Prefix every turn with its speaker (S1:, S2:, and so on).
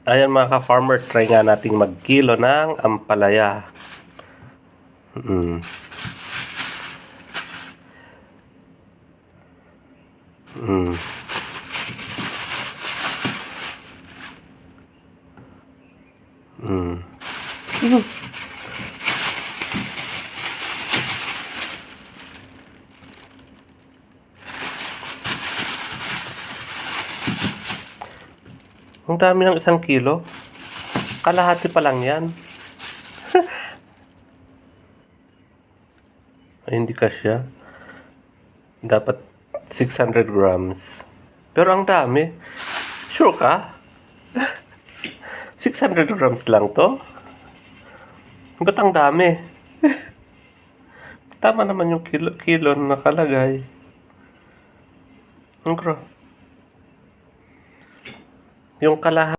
S1: Ayan mga ka-farmer, try nga nating magkilo ng ampalaya. Mm. Mm. Mm. Ang dami ng 1 kilo. Kalahati pa lang yan. Ay, hindi kasya. Dapat 600 grams. Pero ang dami. Sure ka? 600 grams lang to? Ba't ang dami? Tama naman yung kilo na nakalagay. Yung kalahati.